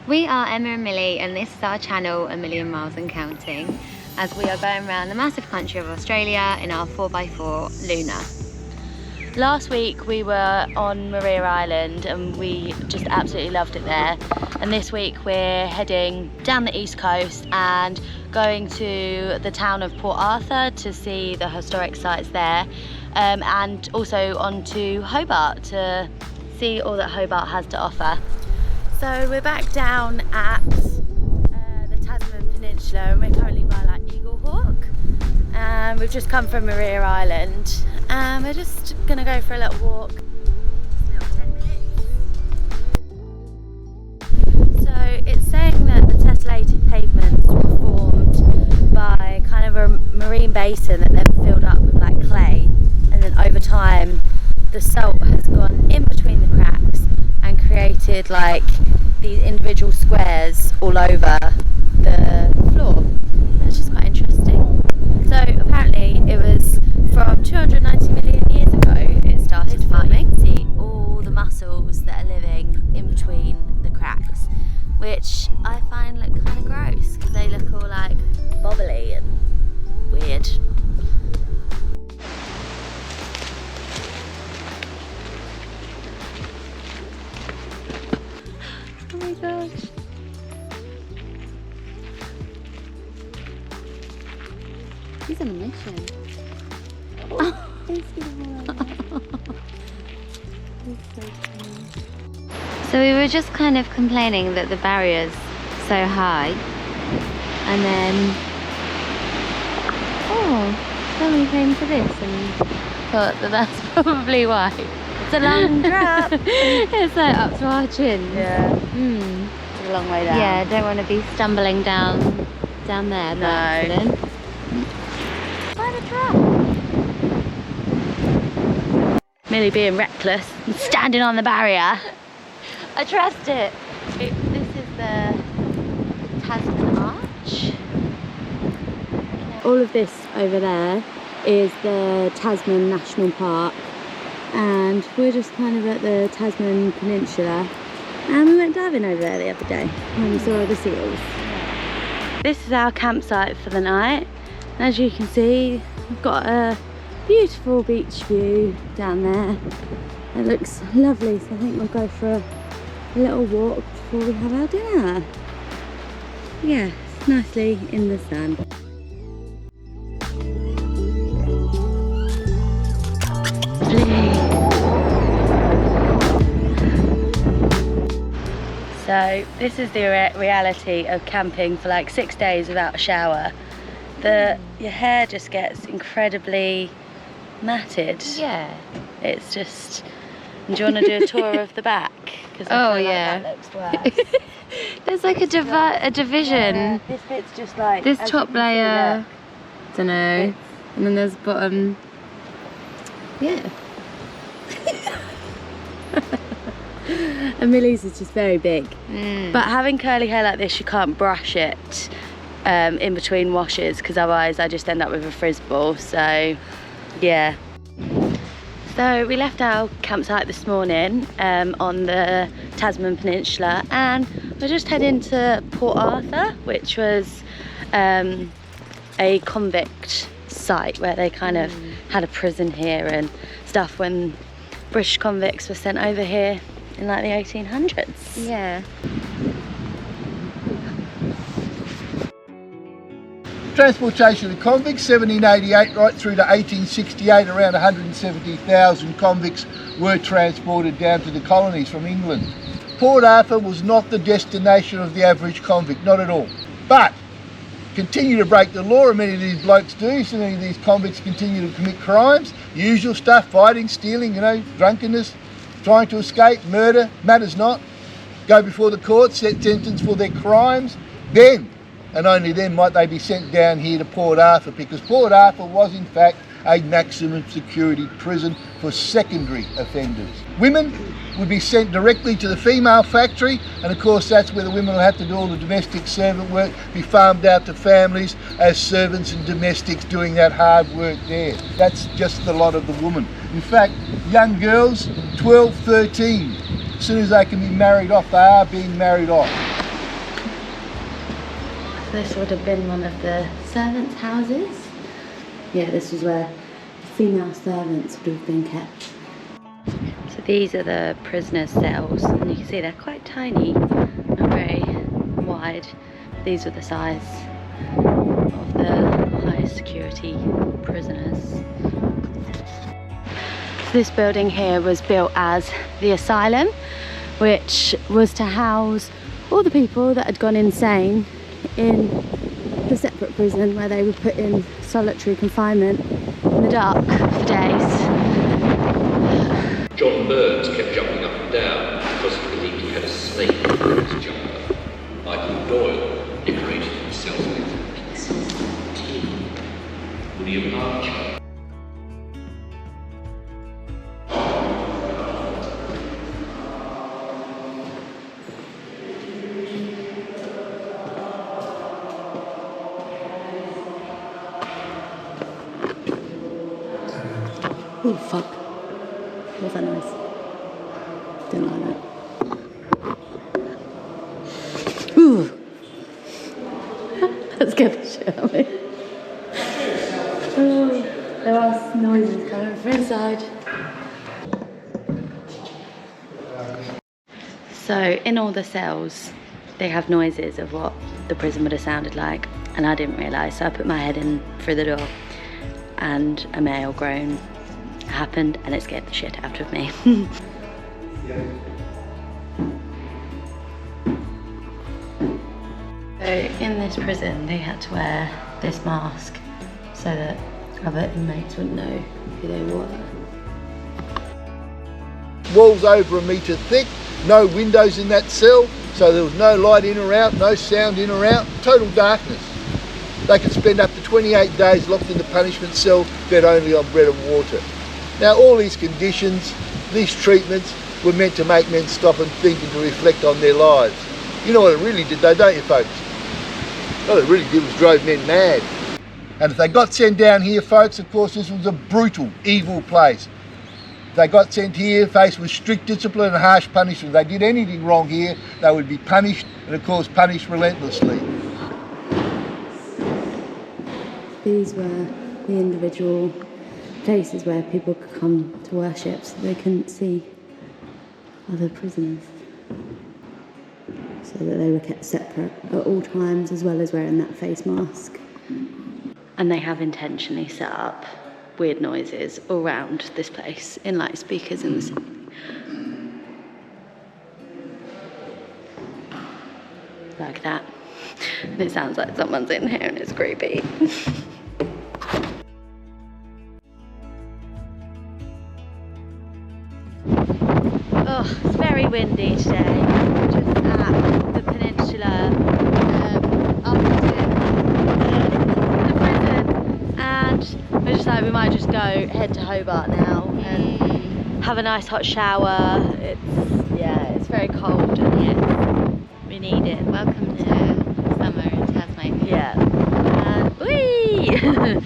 We are Emma and Millie, and this is our channel, A Million Miles and Counting, as we are going around the massive country of Australia in our 4x4 Luna. Last week we were on Maria Island and we just absolutely loved it there. And this week we're heading down the east coast and going to the town of Port Arthur to see the historic sites there, and also on to Hobart to see all that Hobart has to offer. So we're back down at the Tasman Peninsula and we're currently by like Eagle Hawk. And we've just come from Maria Island and we're just going to go for a little walk. Just 10 minutes. So it's saying that the tessellated pavements were formed by kind of a marine basin that then filled up with like clay, and then over time the salt has gone in between the cracks and created like these individual squares all over the floor. That's just quite interesting. So apparently it was from 290 million years ago it started forming. See all the mussels that are living in between the cracks, which I find look kind of gross because they look all like bobbly and weird. Oh my gosh. He's on a mission. So we were just kind of complaining that the barrier's so high, and then we came to this and thought that that's probably why. It's a long drop. It's like up to our chin. Yeah. It's a long way down. Yeah, don't want to be stumbling down there by accident. Find a trap. Millie being reckless and standing on the barrier. I trust it. This is the Tasman Arch. All of this over there is the Tasman National Park, and we're just kind of at the Tasman Peninsula, and we went diving over there the other day and we saw the seals. This is our campsite for the night, and as you can see we've got a beautiful beach view down there. It looks lovely, so I think we'll go for a little walk before we have our dinner. Yeah, it's nicely in the sun. So this is the reality of camping for like 6 days without a shower. Your hair just gets incredibly matted. Yeah. It's just. And do you want to do a tour of the back? Because I feel like that looks worse. There's like a division. Yeah, this bit's just like this top layer. Don't know. And then there's bottom. Yeah. And Millie's is just very big. But having curly hair like this, you can't brush it in between washes because otherwise I just end up with a frizz ball. So yeah. So we left our campsite this morning on the Tasman Peninsula, and we're just heading to Port Arthur, which was a convict site where they kind of had a prison here and stuff when British convicts were sent over here in like the 1800s. Yeah. Transportation of convicts, 1788 right through to 1868, around 170,000 convicts were transported down to the colonies from England. Port Arthur was not the destination of the average convict, not at all. But continue to break the law, and many of these blokes do, so many of these convicts continue to commit crimes, usual stuff, fighting, stealing, drunkenness, trying to escape, murder, matters not, go before the court, set sentence for their crimes, then and only then might they be sent down here to Port Arthur, because Port Arthur was in fact a maximum security prison for secondary offenders. Women would be sent directly to the female factory, and of course that's where the women will have to do all the domestic servant work, be farmed out to families as servants and domestics doing that hard work there. That's just the lot of the woman. In fact, young girls, 12, 13, as soon as they can be married off, they are being married off. This would have been one of the servants' houses. Yeah, this was where female servants would have been kept. So these are the prisoners' cells, and you can see they're quite tiny, not very wide. These were the size of the highest security prisoners. So this building here was built as the asylum, which was to house all the people that had gone insane in the separate prison, where they were put in solitary confinement in the dark for days. John Burns kept jumping up and down because he believed he had a snake in his jumper. Michael Doyle decorated himself with pieces of tea. William Archer. Oh fuck. What's that noise? Didn't like that. Ooh. That scared the shit out of me. Oh, there are noises coming from inside. So in all the cells, they have noises of what the prison would have sounded like, and I didn't realise, so I put my head in through the door and a male groan happened, and it scared the shit out of me. So in this prison they had to wear this mask so that other inmates wouldn't know who they were. Walls over a metre thick, no windows in that cell, so there was no light in or out, no sound in or out, total darkness. They could spend up to 28 days locked in the punishment cell, fed only on bread and water. Now all these conditions, these treatments, were meant to make men stop and think and to reflect on their lives. You know what it really did though, don't you folks? What it really did was drove men mad. And if they got sent down here, folks, of course this was a brutal, evil place. If they got sent here, faced with strict discipline and harsh punishment. If they did anything wrong here, they would be punished, and of course punished relentlessly. These were the individual places where people could come to worship, so they couldn't see other prisoners. So that they were kept separate at all times, as well as wearing that face mask. And they have intentionally set up weird noises all around this place in like speakers in the ceiling. Like that. And it sounds like someone's in here and it's creepy. Oh, it's very windy today. Just at the peninsula opposite the prison, and we're just like, we might just go head to Hobart now and have a nice hot shower. It's very cold and we need it. Welcome to summer in Tasmania. Yeah. And whee!